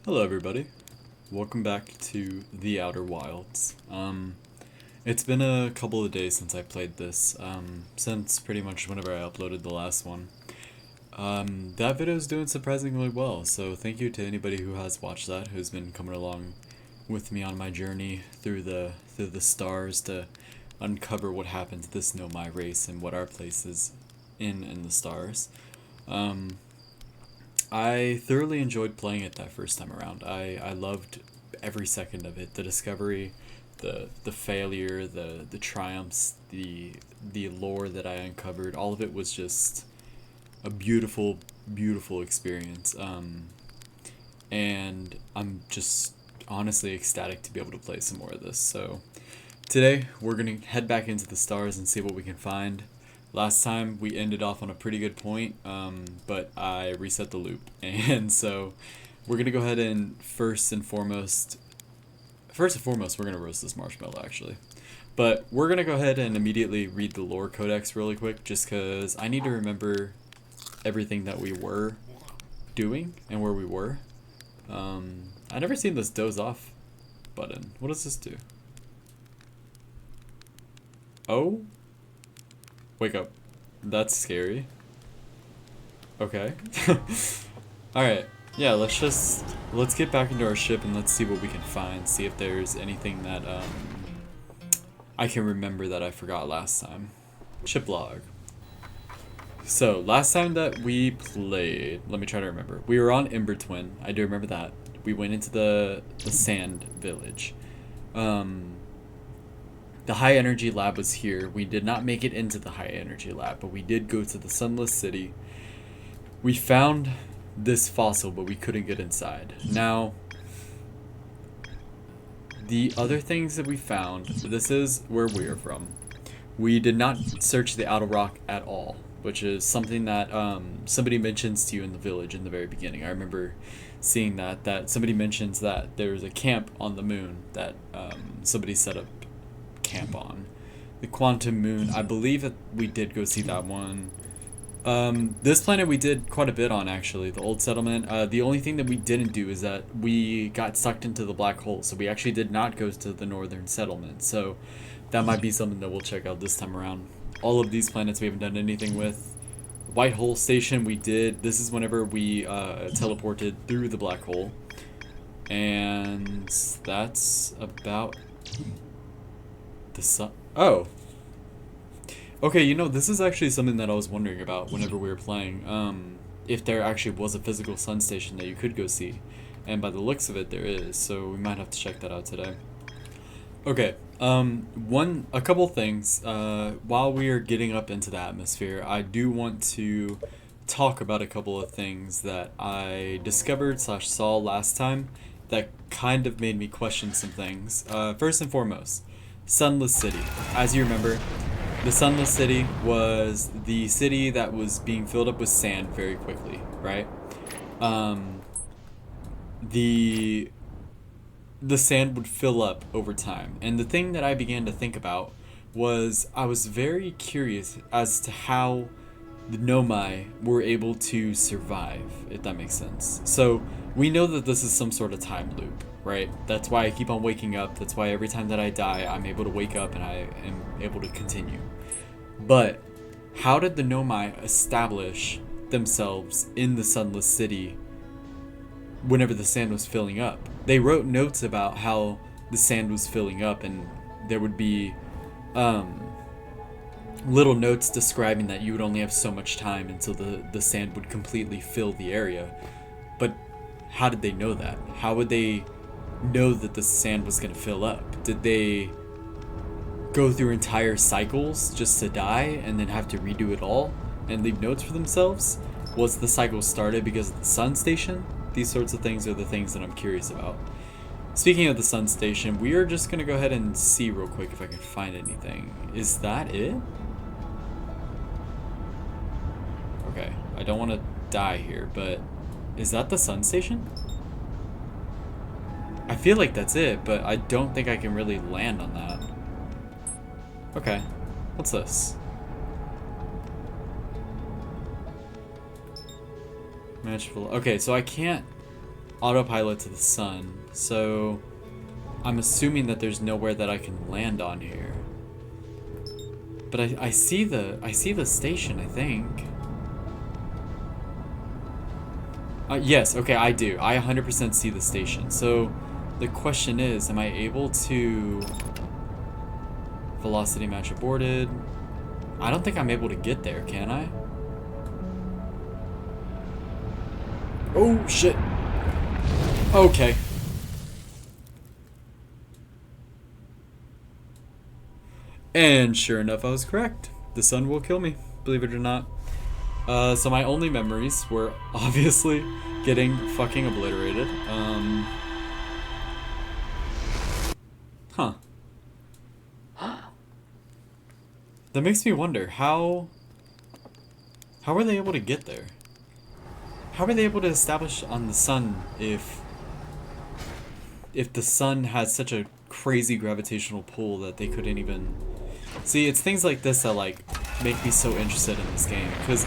Hello everybody, welcome back to The Outer Wilds. It's been a couple of days since I played this, since pretty much whenever I uploaded the last one. That video is doing surprisingly well, so thank you to anybody who has watched that, who's been coming along with me on my journey through the stars to uncover what happened to this Nomai race and what our place is in the stars. I thoroughly enjoyed playing it that first time around. I loved every second of it. The discovery, the failure, the triumphs, the lore that I uncovered. All of it was just a beautiful, beautiful experience. And I'm just honestly ecstatic to be able to play some more of this. So today we're gonna head back into the stars and see what we can find. Last time we ended off on a pretty good point, but I reset the loop, and so we're gonna go ahead and first and foremost, we're gonna roast this marshmallow actually, but we're gonna go ahead and immediately read the lore codex really quick, just because I need to remember everything that we were doing and where we were. I never seen this doze off button. What does this do? Oh. Wake up. That's scary. Okay. Alright. Yeah, let's get back into our ship and let's see what we can find. See if there's anything that I can remember that I forgot last time. Ship log. So, last time that we played, let me try to remember. We were on Ember Twin. I do remember that. We went into the sand village. The high energy lab was here. We did not make it into the high energy lab, but we did go to the sunless city. We found this fossil, but we couldn't get inside. Now, the other things that we found, this is where we are from. We did not search the outer rock at all, which is something that somebody mentions to you in the village in the very beginning. I remember seeing that somebody mentions that there's a camp on the moon that somebody set up camp on. The quantum moon, I believe that we did go see that one. This planet we did quite a bit on, actually, the old settlement. The only thing that we didn't do is that we got sucked into the black hole, so we actually did not go to the northern settlement, so that might be something that we'll check out this time around. All of these planets we haven't done anything with. White hole station we did. This is whenever we teleported through the black hole, and that's about the sun. Oh, okay, you know, this is actually something that I was wondering about whenever we were playing, if there actually was a physical sun station that you could go see, and by the looks of it there is, so we might have to check that out today. Okay, a couple things, while we are getting up into the atmosphere, I do want to talk about a couple of things that I discovered / saw last time that kind of made me question some things. First and foremost, Sunless City. As you remember, the Sunless City was the city that was being filled up with sand very quickly, right? The sand would fill up over time. And the thing that I began to think about was I was very curious as to how the Nomai were able to survive, if that makes sense. So we know that this is some sort of time loop, right? That's why I keep on waking up. That's why every time that I die, I'm able to wake up and I am able to continue. But how did the Nomai establish themselves in the Sunless City whenever the sand was filling up? They wrote notes about how the sand was filling up, and there would be little notes describing that you would only have so much time until the sand would completely fill the area. But how did they know that? How would they know that the sand was going to fill up? Did they go through entire cycles just to die and then have to redo it all and leave notes for themselves? Was the cycle started because of the sun station? These sorts of things are the things that I'm curious about. Speaking of the sun station, we are just going to go ahead and see real quick if I can find anything. Is that it? Okay, I don't want to die here, but is that the sun station? I feel like that's it, but I don't think I can really land on that. Okay, what's this? Match full. Okay, so I can't autopilot to the sun. So I'm assuming that there's nowhere that I can land on here. But I see the station, I think. Yes, okay, I do. I 100% see the station. So the question is, am I able to velocity match aborted? I don't think I'm able to get there, can I? Oh, shit. Okay. And sure enough, I was correct. The sun will kill me, believe it or not. So my only memories were obviously getting fucking obliterated. Huh. That makes me wonder, how were they able to get there? How were they able to establish on the sun if the sun has such a crazy gravitational pull that they couldn't even... See, it's things like this that like make me so interested in this game, because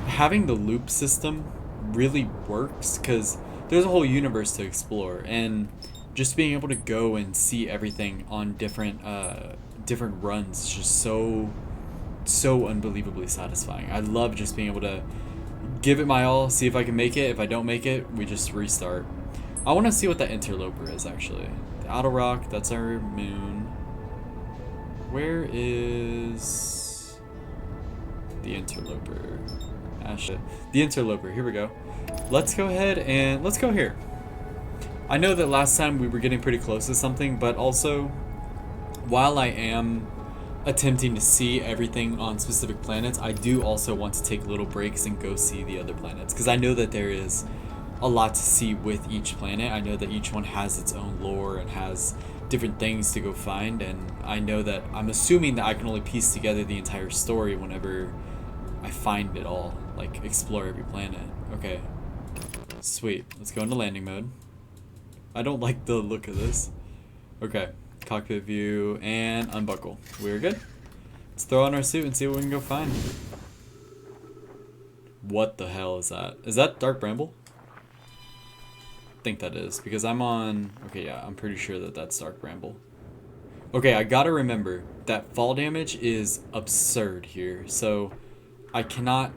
having the loop system really works because there's a whole universe to explore, and just being able to go and see everything on different runs is just so unbelievably satisfying. I love just being able to give it my all, see if I can make it. If I don't make it, we just restart. I want to see what that interloper is, actually. The outer rock, that's our moon. Where is the interloper? Ah, shit. The interloper, here we go. Let's go ahead and let's go here. I know that last time we were getting pretty close to something, but also, while I am attempting to see everything on specific planets, I do also want to take little breaks and go see the other planets, because I know that there is a lot to see with each planet. I know that each one has its own lore and has different things to go find, and I know that I'm assuming that I can only piece together the entire story whenever I find it all, like explore every planet. Okay, sweet, let's go into landing mode. I don't like the look of this. Okay, cockpit view and unbuckle. We're good. Let's throw on our suit and see what we can go find. What the hell is that? Is that Dark Bramble? I think that is, because I'm on... Okay, yeah, I'm pretty sure that that's Dark Bramble. Okay, I gotta remember that fall damage is absurd here, so I cannot...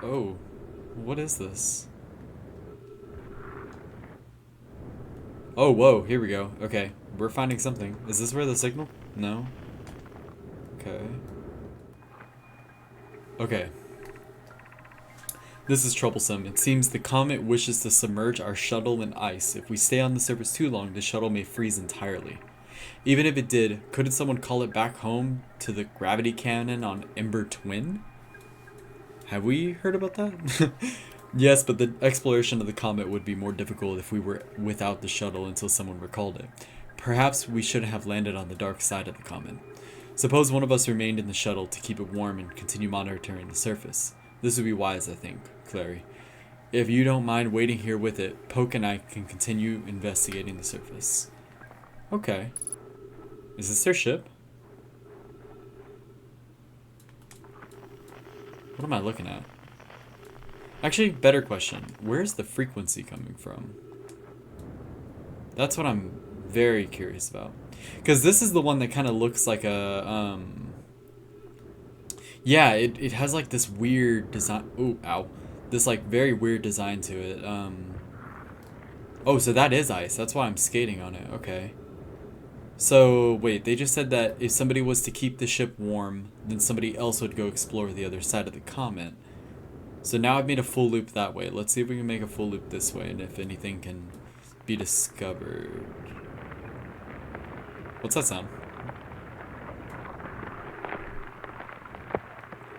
Oh, what is this? Oh, whoa, here we go. Okay, we're finding something. Is this where the signal? No. Okay. Okay. This is troublesome. It seems the comet wishes to submerge our shuttle in ice. If we stay on the surface too long, the shuttle may freeze entirely. Even if it did, couldn't someone call it back home to the gravity cannon on Ember Twin? Have we heard about that? Yes, but the exploration of the comet would be more difficult if we were without the shuttle until someone recalled it. Perhaps we shouldn't have landed on the dark side of the comet. Suppose one of us remained in the shuttle to keep it warm and continue monitoring the surface. This would be wise, I think, Clary. If you don't mind waiting here with it, Poke and I can continue investigating the surface. Okay. Is this their ship? What am I looking at? Actually, better question. Where's the frequency coming from? That's what I'm very curious about. Because this is the one that kind of looks like a, yeah, it has like this weird design. Ooh, ow. This like very weird design to it. Oh, so that is ice. That's why I'm skating on it. Okay. So, wait, they just said that if somebody was to keep the ship warm, then somebody else would go explore the other side of the comet. So now I've made a full loop that way. Let's see if we can make a full loop this way and if anything can be discovered. What's that sound?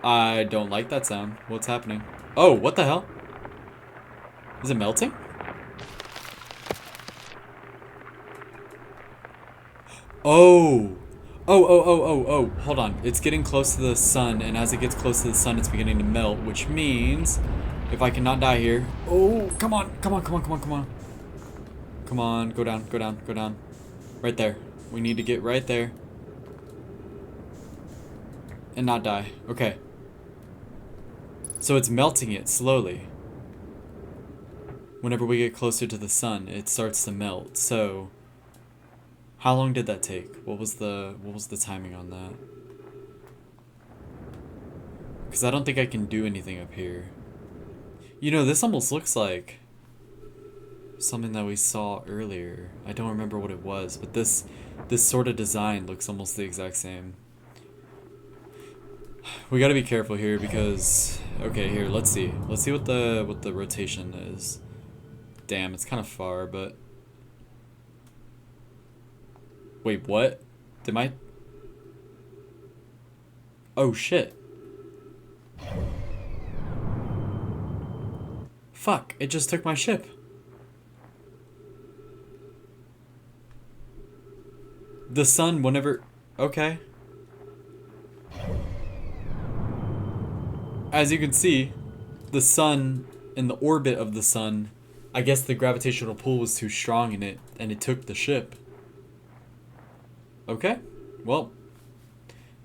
I don't like that sound. What's happening? Oh, what the hell? Is it melting? Oh. Oh. Hold on. It's getting close to the sun, and as it gets close to the sun, it's beginning to melt, which means if I cannot die here. Oh, come on. Come on, go down. Right there. We need to get right there. And not die. Okay. So it's melting it slowly. whenever we get closer to the sun, it starts to melt. So, how long did that take? What was the timing on that? Because I don't think I can do anything up here. You know, this almost looks like something that we saw earlier. I don't remember what it was, but this sort of design looks almost the exact same. We gotta be careful here because, okay, here, let's see what the rotation is. Damn, it's kind of far, but wait, what? Did my... Oh shit. Fuck, it just took my ship. The sun, whenever... Okay. As you can see, the sun and the orbit of the sun, I guess the gravitational pull was too strong in it, and it took the ship. Okay, well,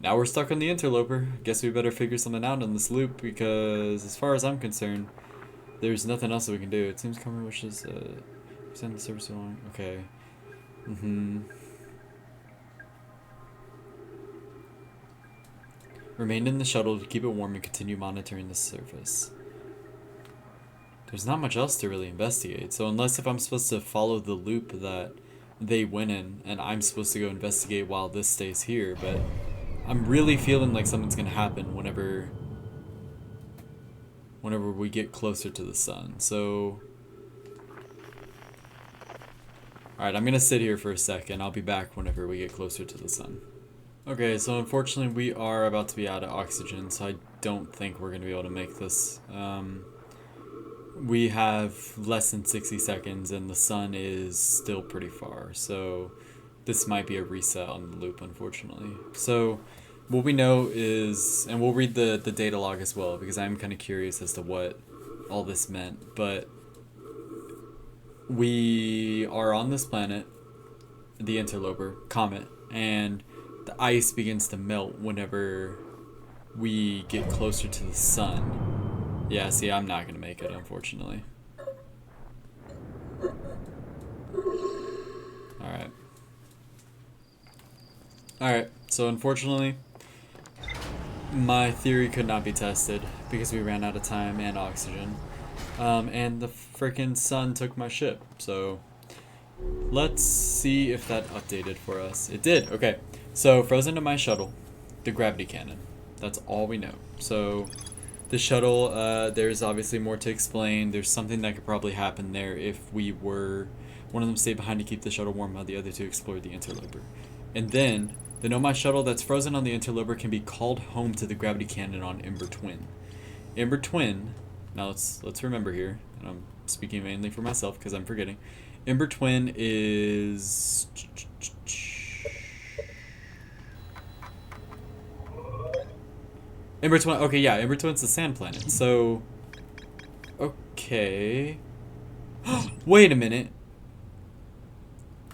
now we're stuck on the interloper. Guess we better figure something out in this loop, because as far as I'm concerned, there's nothing else that we can do. It seems Comer wishes extend the service along. Okay. Remain in the shuttle to keep it warm and continue monitoring the surface. There's not much else to really investigate, so unless if I'm supposed to follow the loop that they went in, and I'm supposed to go investigate while this stays here, but I'm really feeling like something's gonna happen whenever we get closer to the sun. So, alright, I'm gonna sit here for a second. I'll be back whenever we get closer to the sun. Okay, so unfortunately we are about to be out of oxygen, so I don't think we're gonna be able to make this. We have less than 60 seconds and the sun is still pretty far, so this might be a reset on the loop, unfortunately. So what we know is, and we'll read the data log as well, because I'm kind of curious as to what all this meant, but we are on this planet, the interloper comet, and the ice begins to melt whenever we get closer to the sun. Yeah, see, I'm not gonna make it, unfortunately. Alright, so unfortunately, my theory could not be tested because we ran out of time and oxygen. And the frickin' sun took my ship, so let's see if that updated for us. It did, okay. So, frozen to my shuttle, the gravity cannon. That's all we know. So, the shuttle, there's obviously more to explain. There's something that could probably happen there if we were... One of them stayed behind to keep the shuttle warm while the other two explored the interloper. And then, the Nomad shuttle that's frozen on the interloper can be called home to the gravity cannon on Ember Twin. Ember Twin, now let's remember here, and I'm speaking mainly for myself because I'm forgetting. Ember Twin is... Ember Twin, okay, yeah, Ember Twin's the sand planet, so... Okay... Wait a minute.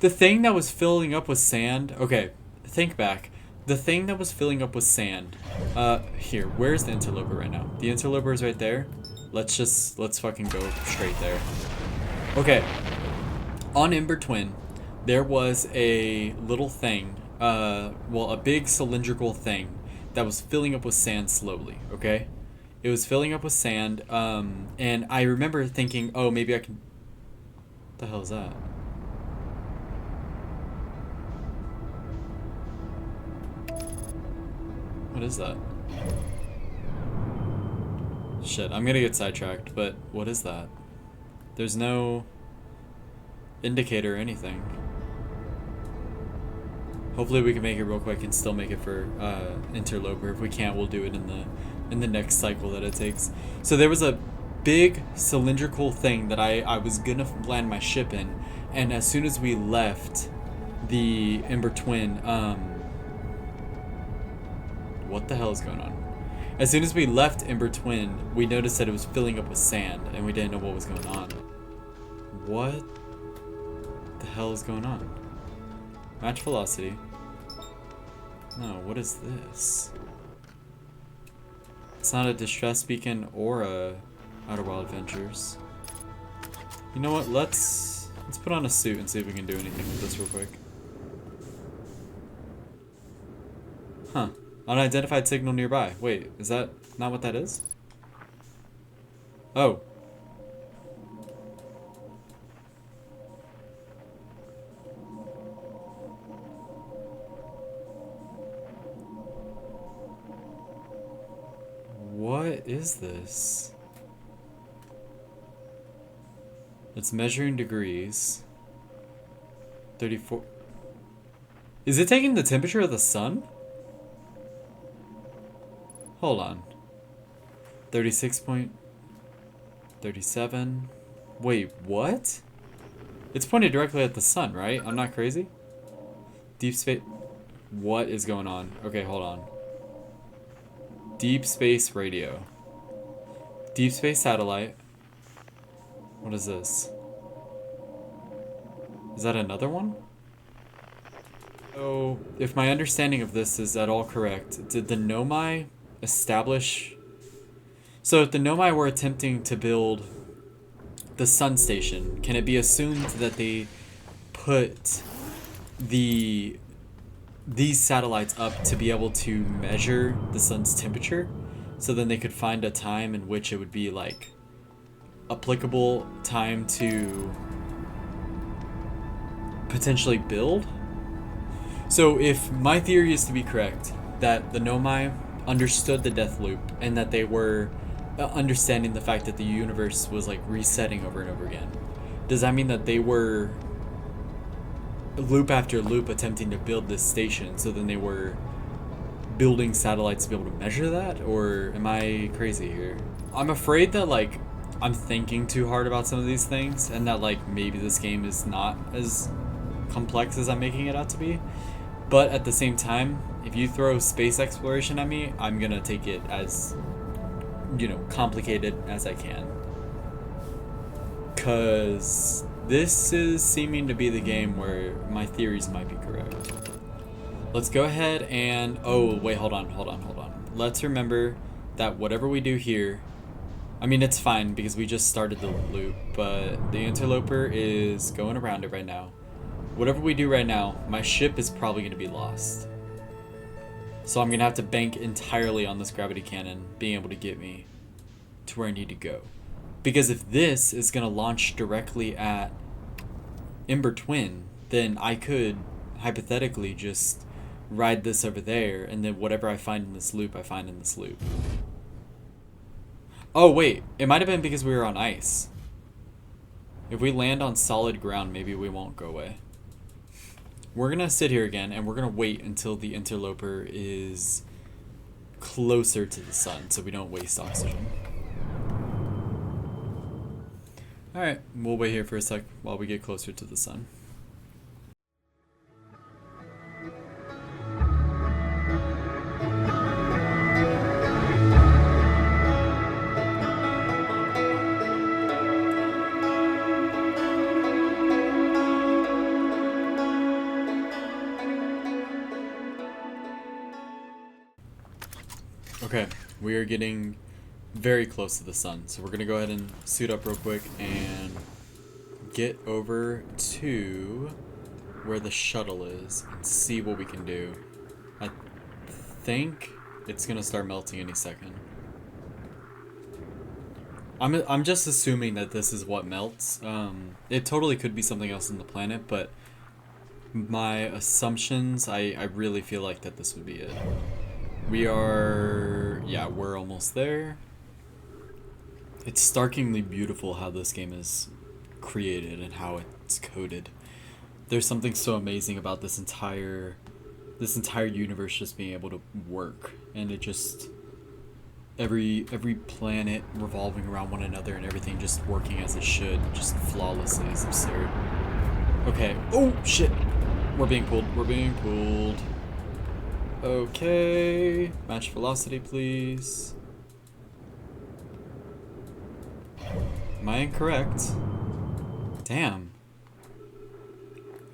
The thing that was filling up with sand... Okay, think back. The thing that was filling up with sand... here, where's the interloper right now? The interloper is right there. Let's fucking go straight there. Okay. On Ember Twin, there was a little thing, well, a big cylindrical thing that was filling up with sand slowly, okay? It was filling up with sand, and I remember thinking, oh, maybe I can... What the hell is that? What is that? Shit, I'm gonna get sidetracked, but what is that? There's no indicator or anything. Hopefully we can make it real quick and still make it for interloper. If we can't, we'll do it in the next cycle that it takes. So there was a big cylindrical thing that I was gonna land my ship in, and as soon as we left the Ember Twin, what the hell is going on? As soon as we left Ember Twin, we noticed that it was filling up with sand, and we didn't know what was going on. What the hell is going on? Match velocity. No, what is this? It's not a distress beacon or a Outer Wild Adventures. You know what? Let's put on a suit and see if we can do anything with this real quick. Huh. Unidentified signal nearby. Wait, is that not what that is? Oh. What is this? It's measuring degrees. 34. Is it taking the temperature of the sun? Hold on. 36.37. Wait, what? It's pointed directly at the sun, right? I'm not crazy? Deep space. What is going on? Okay, hold on. Deep space radio. Deep space satellite. What is this? Is that another one? So, if my understanding of this is at all correct, did the Nomai establish... So if the Nomai were attempting to build the sun station, can it be assumed that they put these satellites up to be able to measure the sun's temperature? So then they could find a time in which it would be like applicable time to potentially build? So if my theory is to be correct, that the Nomai understood the death loop and that they were understanding the fact that the universe was like resetting over and over again, does that mean that they were loop after loop attempting to build this station, so then they were building satellites to be able to measure that? Or am I crazy here? I'm afraid that like I'm thinking too hard about some of these things, and that like maybe this game is not as complex as I'm making it out to be. But at the same time, if you throw space exploration at me, I'm gonna take it as, you know, complicated as I can. 'Cause this is seeming to be the game where my theories might be correct. Let's go ahead and... Oh, wait, hold on. Let's remember that whatever we do here... I mean, it's fine because we just started the loop, but the interloper is going around it right now. Whatever we do right now, my ship is probably going to be lost. So I'm going to have to bank entirely on this gravity cannon being able to get me to where I need to go. Because if this is going to launch directly at Ember Twin, then I could hypothetically just ride this over there, and then whatever I find in this loop, I find in this loop. Oh, wait. It might have been because we were on ice. If we land on solid ground, maybe we won't go away. We're going to sit here again, and we're going to wait until the interloper is closer to the sun, so we don't waste oxygen. Alright, we'll wait here for a sec while we get closer to the sun. Okay, we are getting very close to the sun, so we're gonna go ahead and suit up real quick and get over to where the shuttle is and see what we can do. I think it's gonna start melting any second. I'm just assuming that this is what melts. It totally could be something else on the planet, but my assumptions, I really feel like that this would be it. We're almost there. It's starkingly beautiful how this game is created and how it's coded. There's something so amazing about this entire universe just being able to work, and it just every planet revolving around one another and everything just working as it should, just flawlessly, is absurd. Okay. Oh shit. We're being pulled. Okay. Match velocity, please. Am I incorrect? Damn.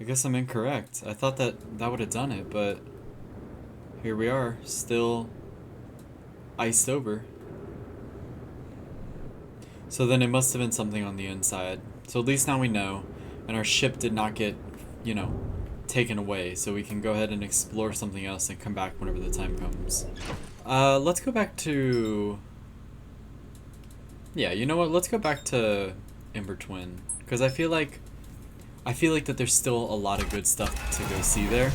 I guess I'm incorrect. I thought that would have done it, but here we are, still iced over. So then it must have been something on the inside. So at least now we know. And our ship did not get, you know, taken away. So we can go ahead and explore something else and come back whenever the time comes. Let's go back to... Yeah, you know what? Let's go back to Ember Twin. Because I feel like that there's still a lot of good stuff to go see there.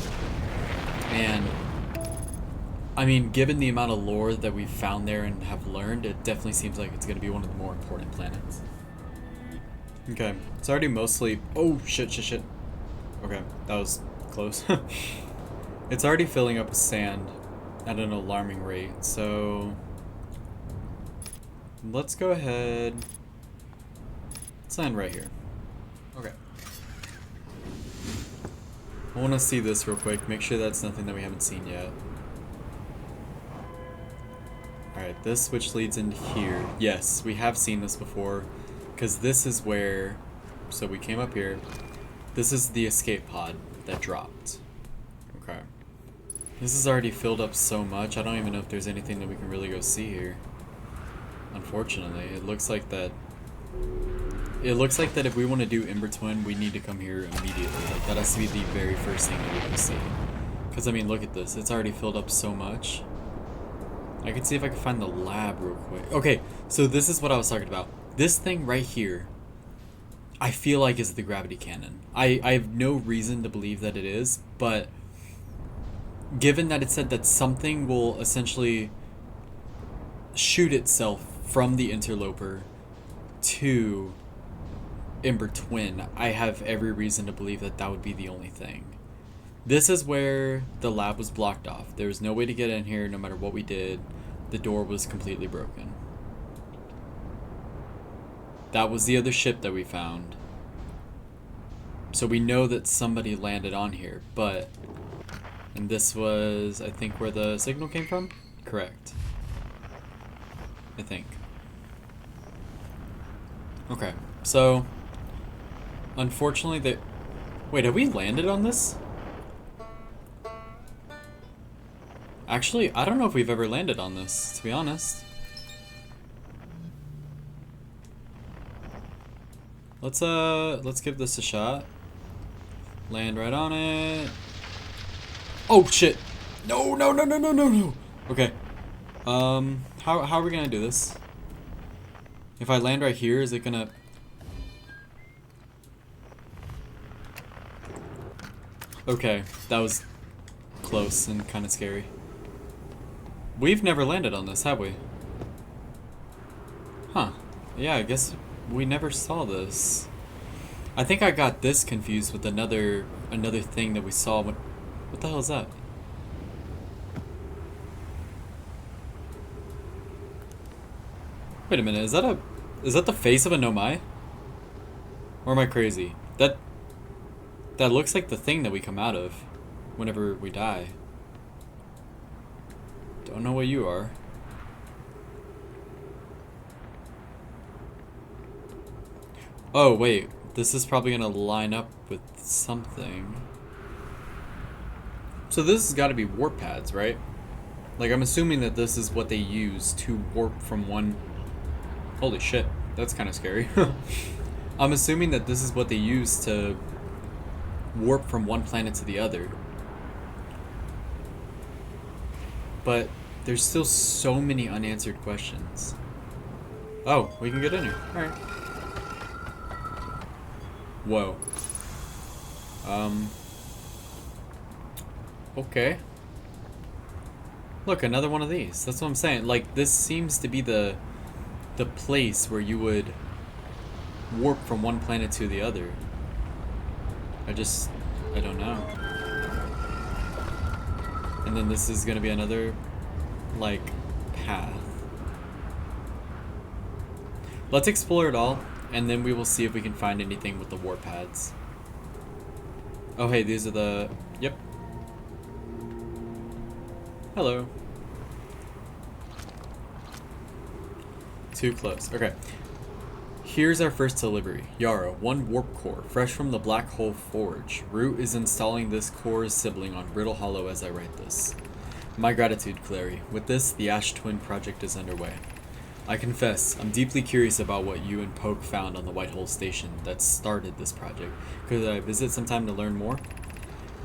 And I mean, given the amount of lore that we've found there and have learned, it definitely seems like it's going to be one of the more important planets. Okay, it's already mostly... Oh, shit. Okay, that was close. It's already filling up with sand at an alarming rate, so... Let's go ahead... Let's land right here. Okay. I want to see this real quick, make sure that's nothing that we haven't seen yet. Alright, this switch leads into here. Yes, we have seen this before, because this is where... So we came up here. This is the escape pod that dropped. Okay. This is already filled up so much, I don't even know if there's anything that we can really go see here. Unfortunately, it looks like that... It looks like that if we want to do Ember Twin, we need to come here immediately. Like, that has to be the very first thing that we can see. Because, I mean, look at this. It's already filled up so much. I can see if I can find the lab real quick. Okay, so this is what I was talking about. This thing right here, I feel like is the gravity cannon. I have no reason to believe that it is, but given that it said that something will essentially shoot itself from the interloper to Ember Twin, I have every reason to believe that that would be the only thing. This is where the lab was blocked off. There was no way to get in here no matter what we did. The door was completely broken. That was the other ship that we found. So we know that somebody landed on here, but... And this was, I think, where the signal came from? Correct. I think. Okay, so... Unfortunately, they... Wait, have we landed on this? Actually, I don't know if we've ever landed on this, to be honest. Let's give this a shot. Land right on it. Oh, shit! No. Okay. How are we gonna do this? If I land right here, is it gonna... Okay, that was close and kind of scary. We've never landed on this, have we? Huh. Yeah, I guess we never saw this. I think I got this confused with another thing that we saw. What the hell is that? Wait a minute, is that the face of a Nomai? Or am I crazy? That looks like the thing that we come out of whenever we die. Don't know what you are. Oh, wait. This is probably gonna line up with something. So this has got to be warp pads, right? Like, I'm assuming that this is what they use to warp from one... Holy shit, that's kind of scary. I'm assuming that this is what they use to warp from one planet to the other. But there's still so many unanswered questions. Oh, we can get in here. Alright. Whoa. Okay. Look, another one of these. That's what I'm saying. Like, this seems to be the place where you would warp from one planet to the other. I don't know. And then this is gonna be another, like, path. Let's explore it all, and then we will see if we can find anything with the warp pads. Oh, hey, these are the... Yep. Hello. Too close. Okay. Here's our first delivery. Yara, 1 warp core, fresh from the Black Hole Forge. Root is installing this core's sibling on Brittle Hollow as I write this. My gratitude, Clary. With this, the Ash Twin project is underway. I confess, I'm deeply curious about what you and Poke found on the White Hole Station that started this project. Could I visit sometime to learn more?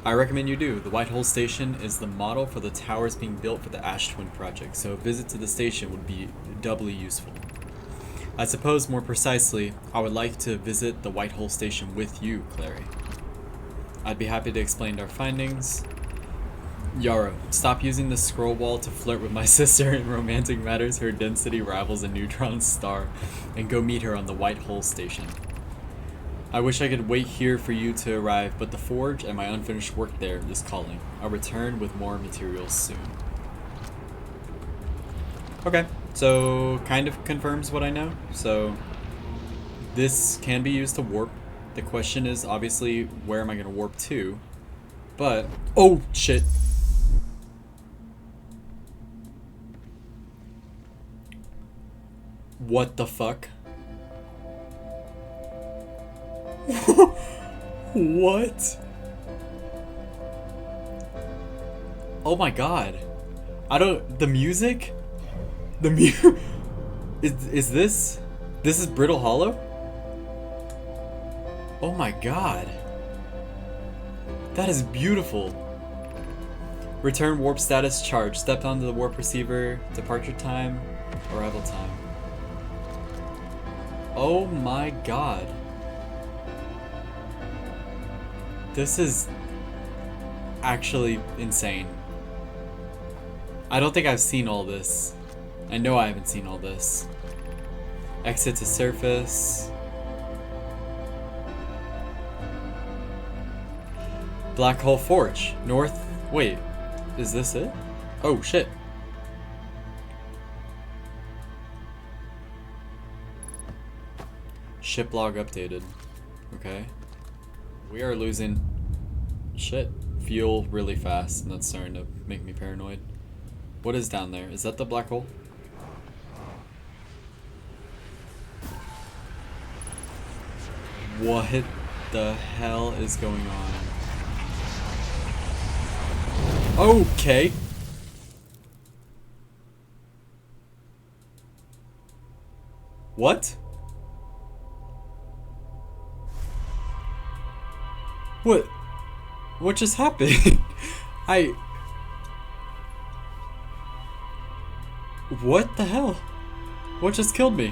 I recommend you do. The White Hole Station is the model for the towers being built for the Ash Twin project, so a visit to the station would be doubly useful. I suppose, more precisely, I would like to visit the White Hole Station with you, Clary. I'd be happy to explain our findings. Yarrow, stop using the scroll wall to flirt with my sister in romantic matters. Her density rivals a neutron star, and go meet her on the White Hole Station. I wish I could wait here for you to arrive, but the forge and my unfinished work there is calling. I'll return with more materials soon. Okay, so kind of confirms what I know. So this can be used to warp. The question is obviously where am I going to warp to? But, oh shit. What the fuck? What? Oh my god. I don't, the music? Is this Brittle Hollow? Oh my god. That is beautiful. Return warp status charge. Step onto the warp receiver. Departure time. Arrival time. Oh my god. This is actually insane. I don't think I've seen all this. I know I haven't seen all this. Exit to surface. Black Hole Forge. North. Wait. Is this it? Oh shit. Ship log updated. Okay. We are losing shit fuel really fast, and that's starting to make me paranoid. What is down there? Is that the black hole? What the hell is going on? Okay. What? What just happened? What the hell? What just killed me?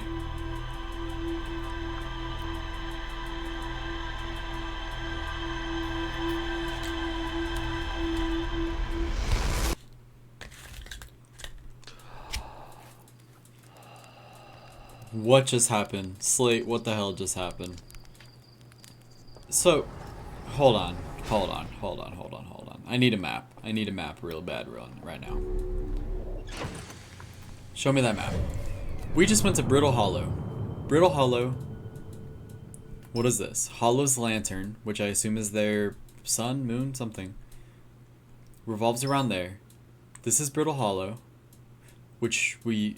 What just happened? Slate, what the hell just happened? So, hold on. I need a map. I need a map real bad right now. Show me that map. We just went to Brittle Hollow. Brittle Hollow. What is this? Hollow's lantern, which I assume is their sun, moon, something. Revolves around there. This is Brittle Hollow, which we...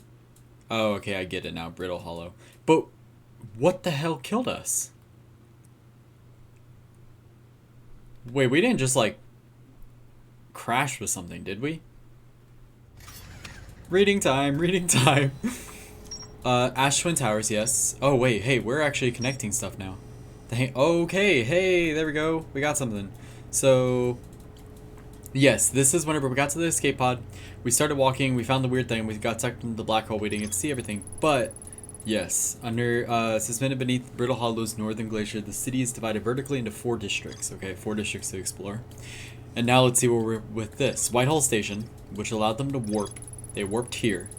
Oh, okay, I get it now. Brittle Hollow. But what the hell killed us? Wait, we didn't just, like, crash with something, did we? Reading time. Ash Twin Towers, yes. Oh, wait, hey, we're actually connecting stuff now. Okay, hey, there we go. We got something. So, yes, this is whenever we got to the escape pod. We started walking, we found the weird thing, we got sucked into the black hole, we didn't get to see everything. But, yes, suspended beneath Brittle Hollow's northern glacier, the city is divided vertically into 4 districts. Okay, 4 districts to explore. And now let's see where we're with this. White Hole Station, which allowed them to warp. They warped here.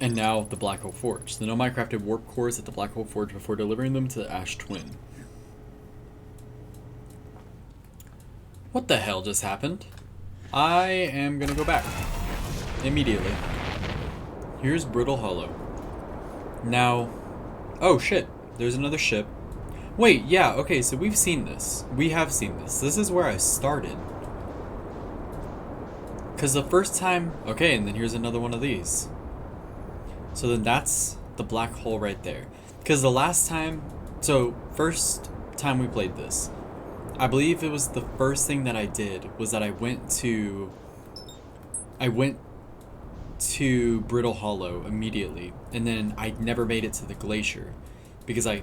And now the Black Hole Forge. The Nomai crafted warp cores at the Black Hole Forge before delivering them to the Ash Twin. What the hell just happened? I am gonna go back. Immediately. Here's Brittle Hollow. Now... Oh shit, there's another ship. Wait, yeah, okay, so we've seen this. We have seen this. This is where I started. Because the first time... Okay, and then here's another one of these. So then that's the black hole right there. Because the last time... So, first time we played this, I believe it was the first thing that I did was that I went to Brittle Hollow immediately, and then I never made it to the glacier because I...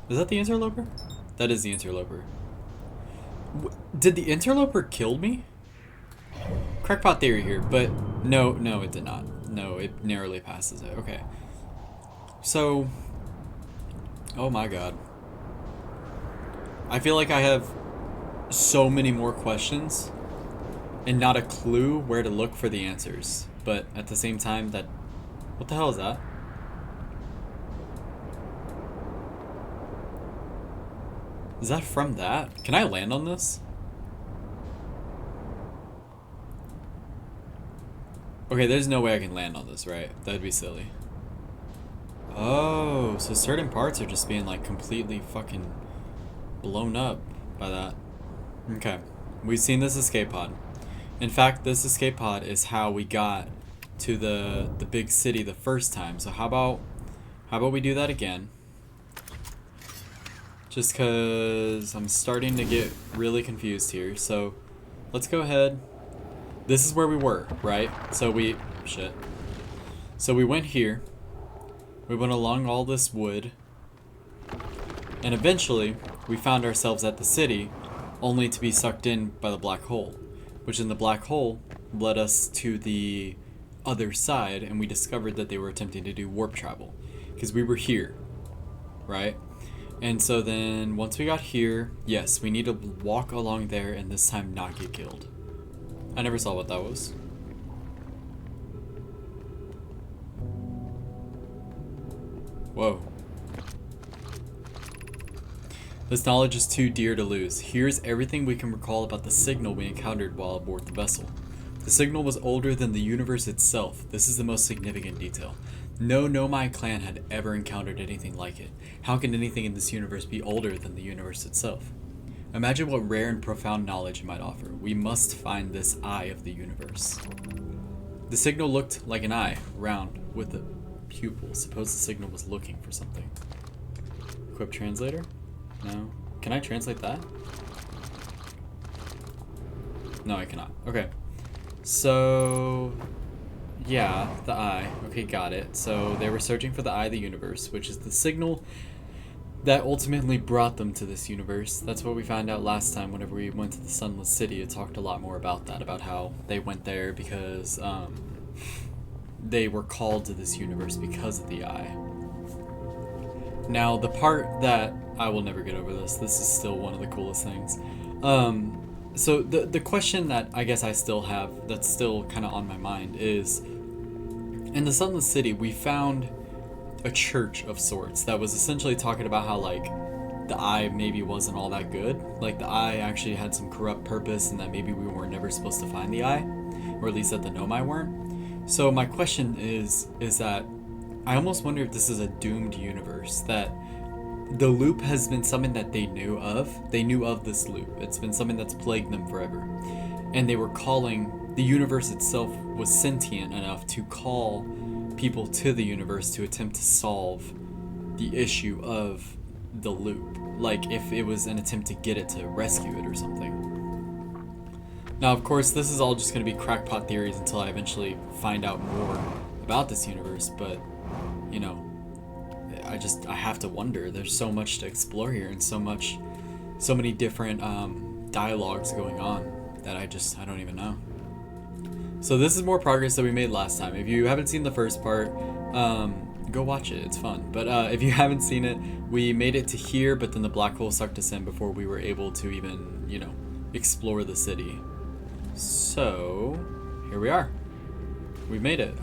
Is that the interloper? That is the interloper. Did the interloper kill me? Crackpot theory here, but no, it did not. No, it narrowly passes it. Okay. So, oh my god. I feel like I have so many more questions and not a clue where to look for the answers. But at the same time, that... What the hell is that? Is that from that? Can I land on this? Okay, there's no way I can land on this, right? That'd be silly. Oh, so certain parts are just being like completely fucking blown up by that. Okay, we've seen this escape pod. In fact, this escape pod is how we got to the big city the first time. So how about we do that again? Just cause I'm starting to get really confused here. So let's go ahead. This is where we were, right? So we went here. We went along all this wood. And eventually we found ourselves at the city, only to be sucked in by the black hole. Which in the black hole led us to the other side, and we discovered that they were attempting to do warp travel. Because we were here, right? And so then once we got here, yes, we need to walk along there and this time not get killed. I never saw what that was. Whoa. This knowledge is too dear to lose. Here's everything we can recall about the signal we encountered while aboard the vessel. The signal was older than the universe itself. This is the most significant detail. No Nomai clan had ever encountered anything like it. How can anything in this universe be older than the universe itself? Imagine what rare and profound knowledge it might offer. We must find this eye of the universe. The signal looked like an eye, round, with a pupil. Suppose the signal was looking for something. Equip translator? No. Can I translate that? No, I cannot. Okay. So, yeah, the eye. Okay, got it. So they were searching for the eye of the universe, which is the signal that ultimately brought them to this universe. That's what we found out last time whenever we went to the Sunless City. It talked a lot more about that, about how they went there because they were called to this universe because of the eye. Now, the part that I will never get over this is still one of the coolest things. So the question that I guess I still have, that's still kind of on my mind, is in the Sunless City, we found a church of sorts that was essentially talking about how, like, the eye maybe wasn't all that good. Like, the eye actually had some corrupt purpose and that maybe we were never supposed to find the eye, or at least that the Nomai weren't. So my question is that I almost wonder if this is a doomed universe, that the loop has been something that they knew of. They knew of this loop. It's been something that's plagued them forever. And they were calling, the universe itself was sentient enough to call people to the universe to attempt to solve the issue of the loop. Like if it was an attempt to get it to rescue it or something. Now, of course, this is all just going to be crackpot theories until I eventually find out more about this universe, but, you know, I have to wonder. There's so much to explore here and so many different dialogues going on that I don't even know. So this is more progress that we made last time. If you haven't seen the first part, go watch it. It's fun. But if you haven't seen it, we made it to here, but then the black hole sucked us in before we were able to even, you know, explore the city. So here we are. We made it.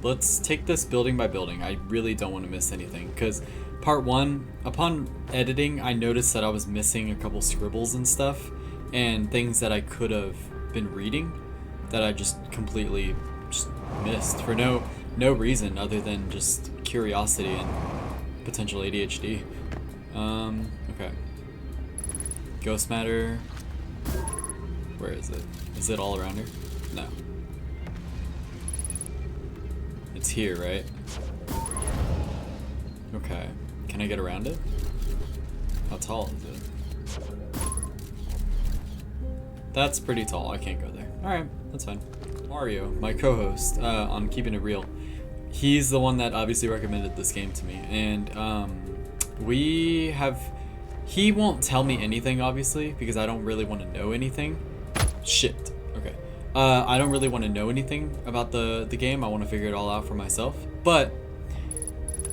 Let's take this building by building. I really don't want to miss anything because part one, upon editing, I noticed that I was missing a couple scribbles and stuff and things that I could have been reading that I just completely missed for no reason other than just curiosity and potential ADHD. Okay. Ghost matter. Where is it? Is it all around here? No. It's here, right? Okay. Can I get around it? How tall is it? That's pretty tall. I can't go there. Alright, that's fine. Mario, my co-host on Keeping It Real, he's the one that obviously recommended this game to me, and he won't tell me anything, obviously, because I don't really want to know anything. Shit. Okay. I don't really want to know anything about the game. I want to figure it all out for myself. But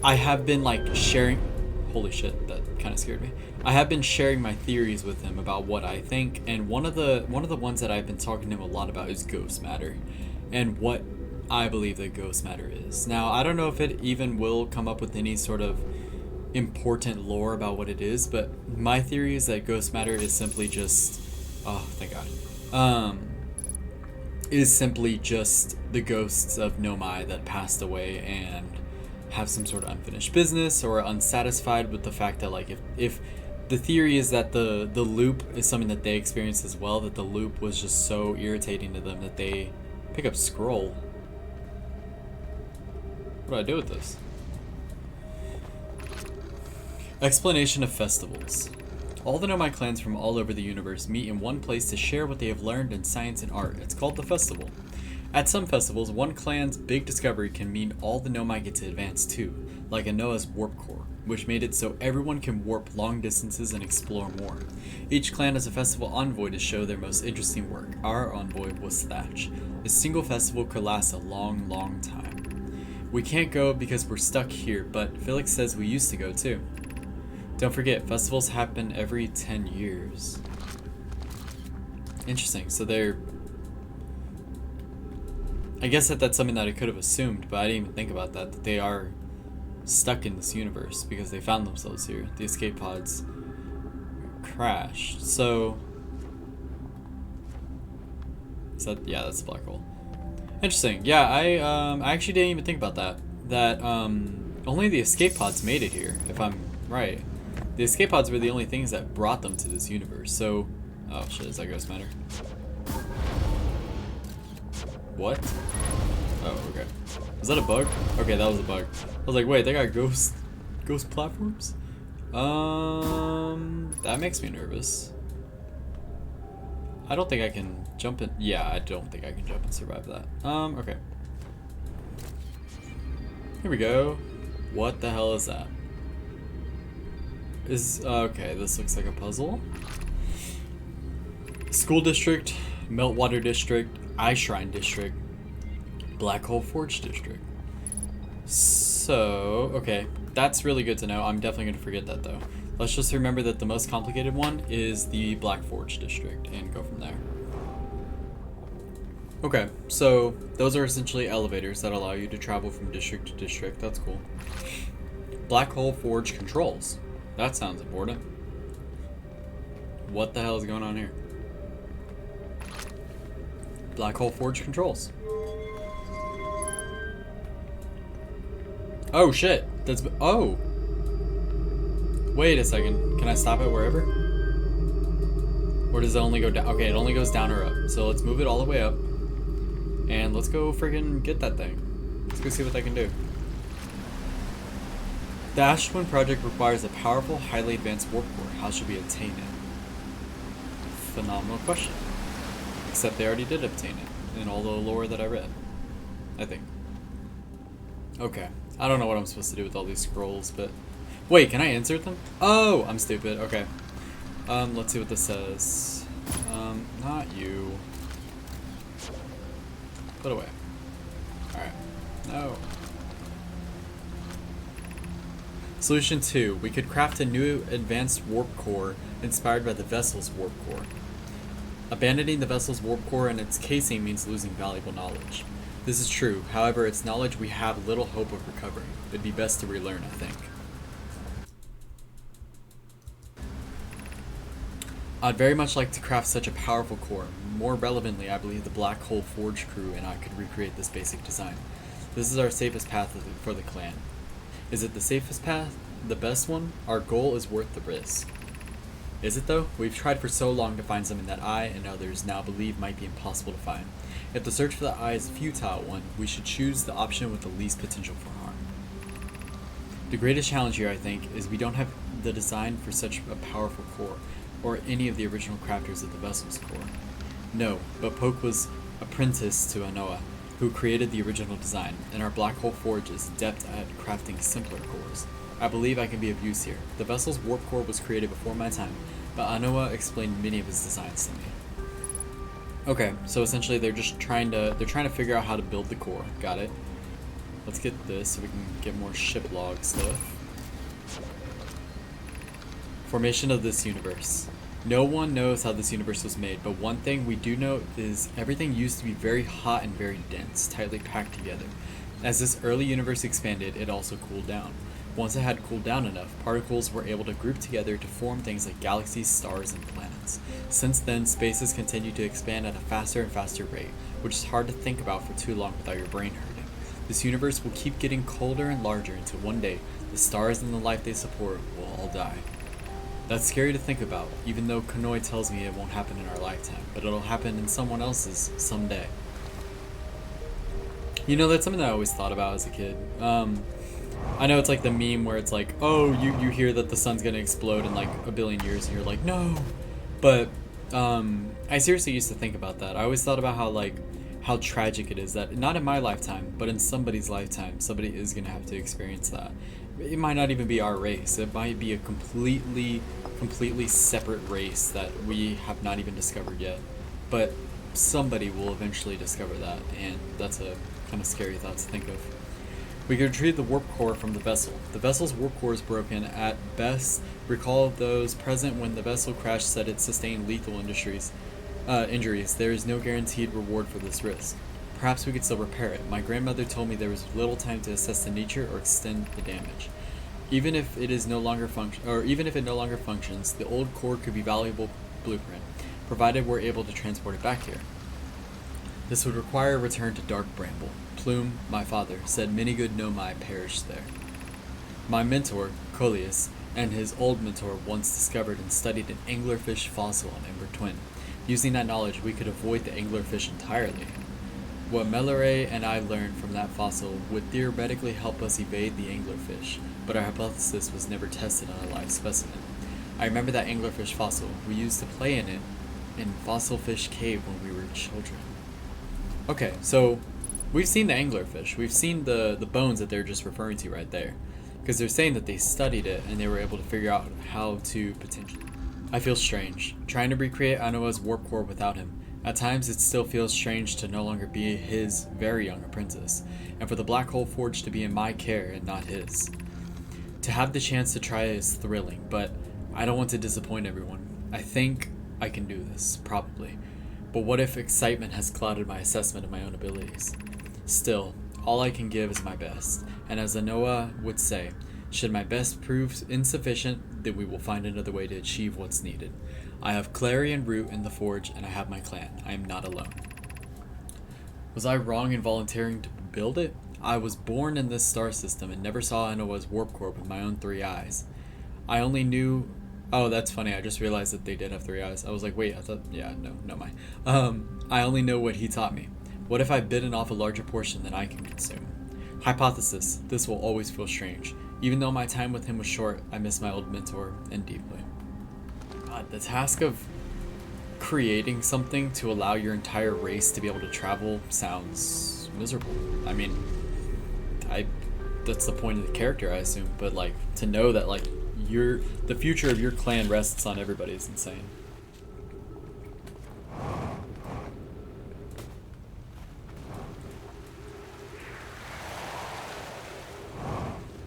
I have been like sharing. Holy shit, that kind of scared me. I have been sharing my theories with him about what I think, and one of the ones that I've been talking to him a lot about is ghost matter, and what I believe that ghost matter is. Now, I don't know if it even will come up with any sort of important lore about what it is, but my theory is that ghost matter is simply just, oh thank god, is simply just the ghosts of Nomai that passed away and have some sort of unfinished business or are unsatisfied with the fact that, like, if the theory is that the loop is something that they experienced as well, that the loop was just so irritating to them that they pick up scroll. What do I do with this? Explanation of festivals. All the Nomai clans from all over the universe meet in one place to share what they have learned in science and art. It's called the festival. At some festivals, one clan's big discovery can mean all the Nomai get to advance too, like a Noah's warp core, which made it so everyone can warp long distances and explore more. Each clan has a festival envoy to show their most interesting work. Our envoy was Thatch. A single festival could last a long, long time. We can't go because we're stuck here, but Felix says we used to go too. Don't forget, festivals happen every 10 years. Interesting, so they're... I guess that's something that I could have assumed, but I didn't even think about that they are stuck in this universe because they found themselves here. The escape pods crashed, so... Is that... Yeah, that's a black hole. Interesting, yeah, I actually didn't even think about that. That, only the escape pods made it here, if I'm right. The escape pods were the only things that brought them to this universe, so... Oh shit, is that ghost matter? What? Oh, okay. Was that a bug? Okay, that was a bug. I was like, wait, they got ghost platforms? That makes me nervous. I don't think I can jump in. Yeah, I don't think I can jump and survive that. Okay. Here we go. What the hell is that? Okay, this looks like a puzzle. School District, Meltwater District, Eye Shrine District, Black Hole Forge District. So, okay, that's really good to know. I'm definitely going to forget that though. Let's just remember that the most complicated one is the Black Forge District and go from there. Okay, so those are essentially elevators that allow you to travel from district to district. That's cool. Black Hole Forge controls. That sounds important. What the hell is going on here? Black Hole Forge controls. Oh shit, that's... Oh! Wait a second, can I stop it wherever? Or does it only go down? Okay, it only goes down or up. So let's move it all the way up. And let's go friggin' get that thing. Let's go see what that can do. The Ash Twin project requires a powerful, highly advanced warp core. How should we obtain it? Phenomenal question. Except they already did obtain it in all the lore that I read. I think. Okay. I don't know what I'm supposed to do with all these scrolls, but... Wait, can I insert them? Oh, I'm stupid. Okay. Let's see what this says. Not you. Put away. Alright. No. Solution 2. We could craft a new advanced warp core inspired by the vessel's warp core. Abandoning the vessel's warp core and its casing means losing valuable knowledge. This is true, however, it's knowledge we have little hope of recovering. It'd be best to relearn, I think. I'd very much like to craft such a powerful core. More relevantly, I believe the Black Hole Forge crew and I could recreate this basic design. This is our safest path for the clan. Is it the safest path? The best one? Our goal is worth the risk. Is it though? We've tried for so long to find something that I and others now believe might be impossible to find. If the search for the eye is a futile one, we should choose the option with the least potential for harm. The greatest challenge here, I think, is we don't have the design for such a powerful core, or any of the original crafters of the vessel's core. No, but Poke was apprentice to Anoa, who created the original design, and our black hole forge is adept at crafting simpler cores. I believe I can be of use here. The vessel's warp core was created before my time, but Anoa explained many of his designs to me. Okay, so essentially they're trying to figure out how to build the core. Got it. Let's get this so we can get more ship log stuff. Formation of this universe. No one knows how this universe was made, but one thing we do know is everything used to be very hot and very dense, tightly packed together. As this early universe expanded, it also cooled down. Once it had cooled down enough, particles were able to group together to form things like galaxies, stars, and planets. Since then, space has continued to expand at a faster and faster rate, which is hard to think about for too long without your brain hurting. This universe will keep getting colder and larger until one day, the stars and the life they support will all die. That's scary to think about, even though Kanoi tells me it won't happen in our lifetime, but it'll happen in someone else's someday. You know, that's something that I always thought about as a kid. I know it's like the meme where it's like, oh, you hear that the sun's gonna explode in like a billion years, and you're like, no. But I seriously used to think about that. I always thought about how tragic it is that not in my lifetime, but in somebody's lifetime, somebody is gonna have to experience that. It might not even be our race. It might be a completely separate race that we have not even discovered yet. But somebody will eventually discover that, and that's a kind of scary thought to think of. We can retrieve the warp core from the vessel. The vessel's warp core is broken at best. Recall those present when the vessel crashed said it sustained lethal injuries. There is no guaranteed reward for this risk. Perhaps we could still repair it. My grandmother told me there was little time to assess the nature or extend the damage. Even if it no longer functions, the old core could be valuable blueprint, provided we're able to transport it back here. This would require a return to Dark Bramble. Plume, my father, said many good Nomai perished there. My mentor, Coleus, and his old mentor once discovered and studied an anglerfish fossil on Ember Twin. Using that knowledge, we could avoid the anglerfish entirely. What Melore and I learned from that fossil would theoretically help us evade the anglerfish, but our hypothesis was never tested on a live specimen. I remember that anglerfish fossil. We used to play in it in Fossil Fish Cave when we were children. Okay, so we've seen the anglerfish. We've seen the bones that they're just referring to right there. Because they're saying that they studied it and they were able to figure out how to potentially... I feel strange, trying to recreate Anoa's warp core without him. At times it still feels strange to no longer be his very young apprentice, and for the black hole forge to be in my care and not his. To have the chance to try it is thrilling, but I don't want to disappoint everyone. I think I can do this, probably. But what if excitement has clouded my assessment of my own abilities? Still, all I can give is my best, and as Anoa would say, should my best prove insufficient, then we will find another way to achieve what's needed. I have Clarion Root in the Forge, and I have my clan. I am not alone. Was I wrong in volunteering to build it? I was born in this star system and never saw Anoa's warp core with my own 3 eyes. I only knew... Oh, that's funny. I just realized that they did have 3 eyes. I was like, wait, I thought... Yeah, no mind. I only know what he taught me. What if I've bitten off a larger portion than I can consume? Hypothesis. This will always feel strange. Even though my time with him was short, I miss my old mentor, and deeply. God, the task of creating something to allow your entire race to be able to travel sounds miserable. I mean, that's the point of the character, I assume, but like to know that like the future of your clan rests on everybody is insane.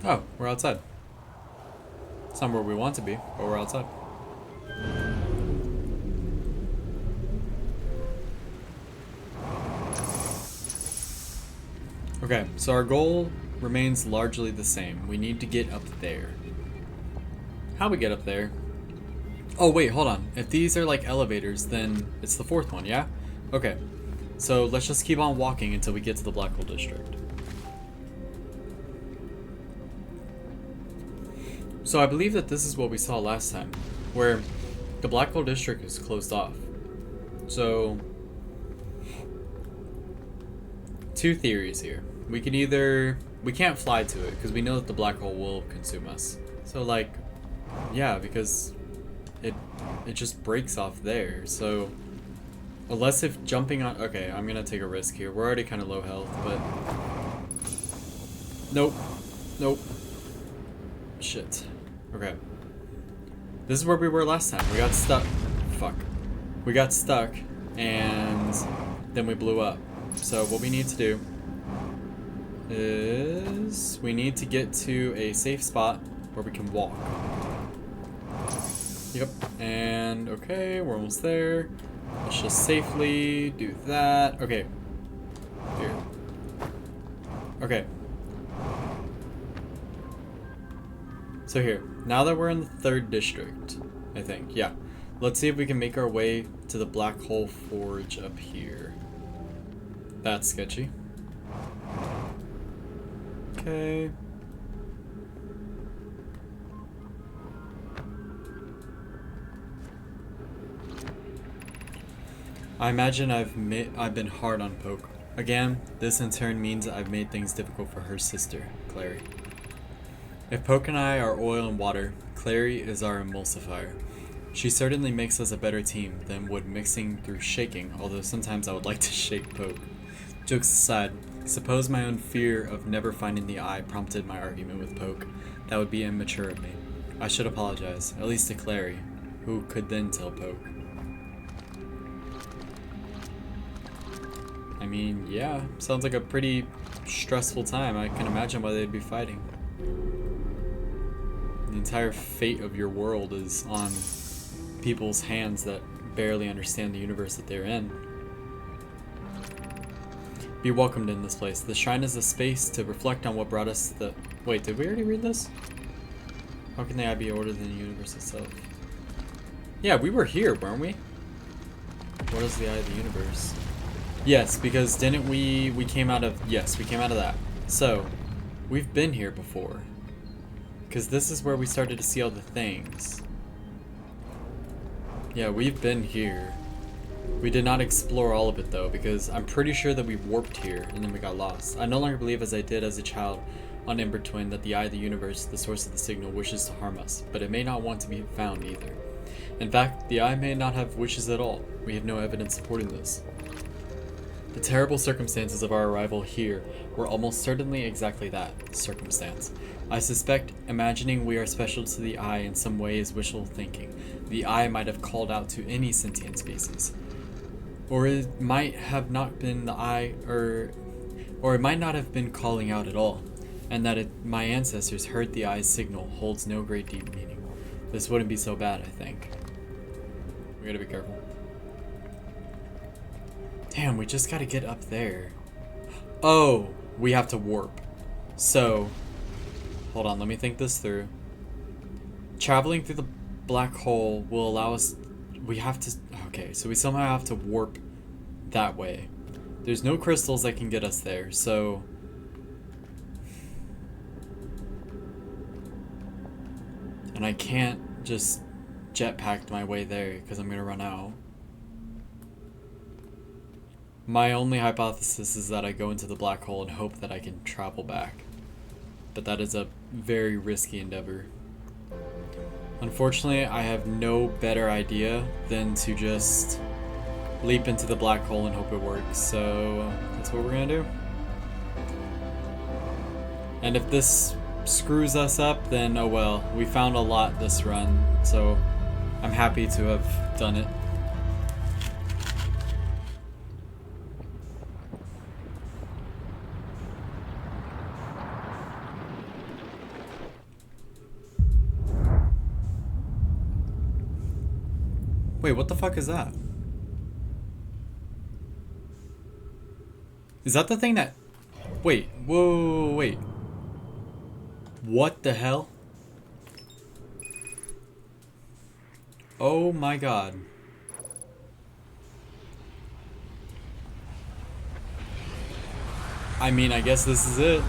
Oh, we're outside. It's not where we want to be, but we're outside. Okay, so our goal remains largely the same. We need to get up there. How we get up there? Oh wait, hold on. If these are like elevators, then it's the 4th one, yeah? Okay, so let's just keep on walking until we get to the Black Hole District. So I believe that this is what we saw last time, where the Black Hole District is closed off. So, 2 theories here. We can't fly to it because we know that the black hole will consume us. So like, yeah, because it just breaks off there. So Unless if jumping on... Okay, I'm gonna take a risk here. We're already kind of low health, but... Nope. Nope. Shit. Okay. This is where we were last time. We got stuck. Fuck. We got stuck, and then we blew up. So what we need to do is we need to get to a safe spot where we can walk. Yep. And okay, we're almost there. Let's just safely do that. Okay. Here. Okay. So here, now that we're in the 3rd district, I think, yeah. Let's see if we can make our way to the Black Hole Forge up here. That's sketchy. Okay. I imagine I've been hard on Poke. Again, this in turn means I've made things difficult for her sister, Clary. If Poke and I are oil and water, Clary is our emulsifier. She certainly makes us a better team than would mixing through shaking, although sometimes I would like to shake Poke. Jokes aside, suppose my own fear of never finding the eye prompted my argument with Poke. That would be immature of me. I should apologize, at least to Clary, who could then tell Poke. I mean, yeah, sounds like a pretty stressful time. I can imagine why they'd be fighting. The entire fate of your world is on people's hands that barely understand the universe that they're in. Be welcomed in this place. The shrine is a space to reflect on what brought us to the... Wait, did we already read this? How can the eye be older than the universe itself? Yeah, we were here, weren't we? What is the eye of the universe? Yes, because didn't we came out of... Yes, we came out of that. So, we've been here before. Because this is where we started to see all the things. Yeah, we've been here. We did not explore all of it though, because I'm pretty sure that we warped here and then we got lost. I no longer believe as I did as a child on Ember Twin that the eye of the universe, the source of the signal, wishes to harm us, but it may not want to be found either. In fact, the eye may not have wishes at all. We have no evidence supporting this. The terrible circumstances of our arrival here were almost certainly exactly that, circumstance. I suspect imagining we are special to the eye in some way is wishful thinking. The eye might have called out to any sentient species. Or it might have not been the eye, or it might not have been calling out at all, and that my ancestors heard the eye's signal holds no great deep meaning. This wouldn't be so bad, I think. We gotta be careful. Damn, we just gotta get up there. Oh, we have to warp. So, hold on, let me think this through. Traveling through the black hole will allow us... We have to... Okay, so we somehow have to warp that way. There's no crystals that can get us there, so... And I can't just jetpack my way there because I'm gonna run out. My only hypothesis is that I go into the black hole and hope that I can travel back. But that is a very risky endeavor. Unfortunately, I have no better idea than to just leap into the black hole and hope it works. So that's what we're gonna do. And if this screws us up, then oh well. We found a lot this run, so I'm happy to have done it. Wait, what the fuck is that? Is that the thing that... Wait, whoa, wait. What the hell? Oh my god. I mean, I guess this is it.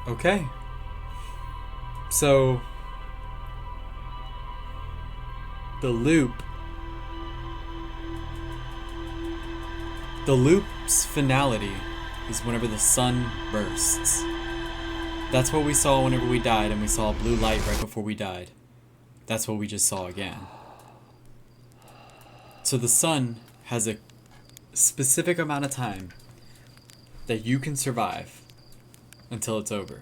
Okay. So the loop The loop's finality is whenever the sun bursts. That's what we saw whenever we died, and we saw a blue light right before we died. That's what we just saw again. So the sun has a specific amount of time that you can survive until it's over.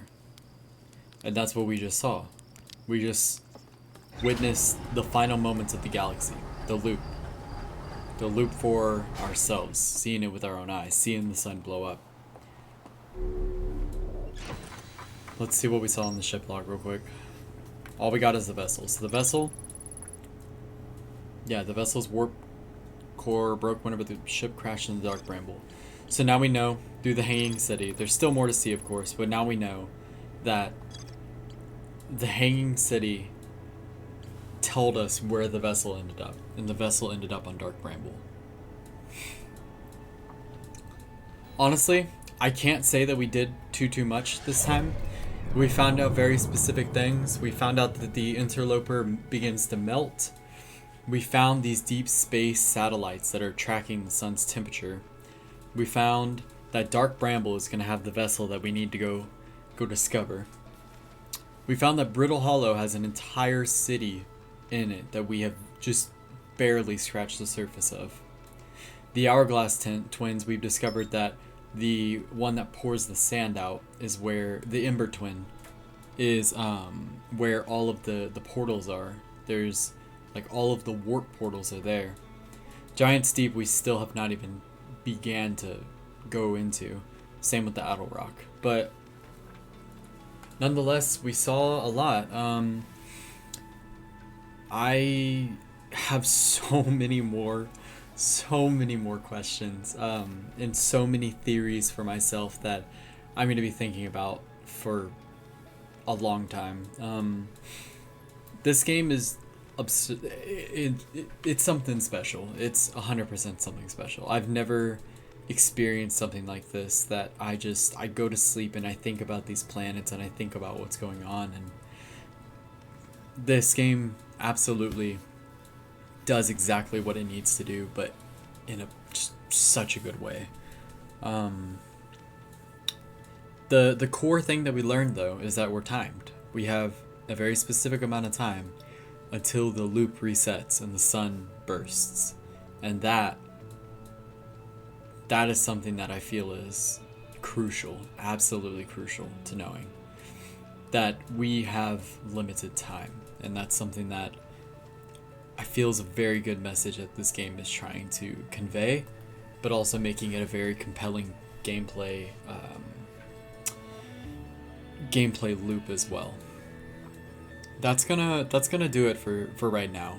And that's what we just saw. We just witnessed the final moments of the galaxy. The loop. The loop for ourselves. Seeing it with our own eyes. Seeing the sun blow up. Let's see what we saw on the ship log real quick. All we got is the vessel. So the vessel... Yeah, the vessel's warp core broke whenever the ship crashed in the Dark Bramble. So now we know, through the Hanging City, there's still more to see of course, but now we know that the Hanging City told us where the vessel ended up, and the vessel ended up on Dark Bramble. Honestly, I can't say that we did too much this time. We found out very specific things. We found out that the interloper begins to melt. We found these deep space satellites that are tracking the sun's temperature. We found that Dark Bramble is going to have the vessel that we need to go discover. We found that Brittle Hollow has an entire city in it that we have just barely scratched the surface of. The Hourglass Twins, we've discovered that the one that pours the sand out is where the Ember Twin is, where all of the portals are. There's like all of the warp portals are there. Giant's Deep we still have not even began to go into. Same with the Outer Rock. But nonetheless, we saw a lot. I have so many more questions, and so many theories for myself that I'm going to be thinking about for a long time. This game is it's something special. It's 100% something special. I've never experienced something like this, that I go to sleep and I think about these planets and I think about what's going on, and this game absolutely does exactly what it needs to do, but in just such a good way. The core thing that we learned though is that we're timed. We have a very specific amount of time until the loop resets and the sun bursts, and that is something that I feel is crucial, absolutely crucial to knowing that we have limited time. And that's something that I feel is a very good message that this game is trying to convey, but also making it a very compelling gameplay loop as well. That's gonna do it for right now.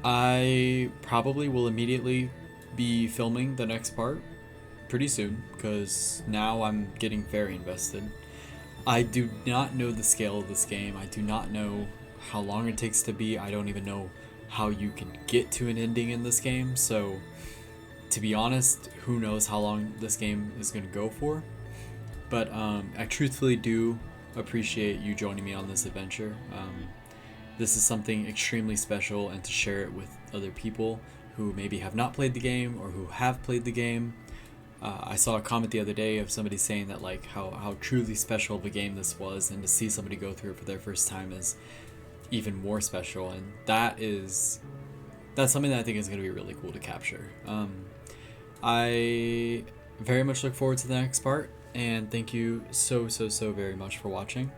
I probably will immediately be filming the next part pretty soon, because now I'm getting very invested. I do not know the scale of this game. I do not know how long it takes to beat. I don't even know how you can get to an ending in this game. So, to be honest, who knows how long this game is going to go for. But I truthfully do appreciate you joining me on this adventure. This is something extremely special, and to share it with other people who maybe have not played the game or who have played the game. I saw a comment the other day of somebody saying that like how truly special of a game this was, and to see somebody go through it for their first time is even more special, and that's something that I think is going to be really cool to capture. I very much look forward to the next part, and thank you so very much for watching.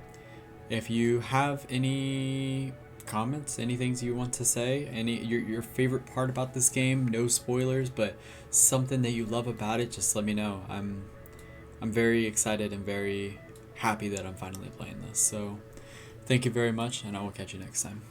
If you have any comments, any things you want to say, your favorite part about this game, no spoilers, but something that you love about it, just let me know. I'm very excited and very happy that I'm finally playing this. So thank you very much, and I will catch you next time.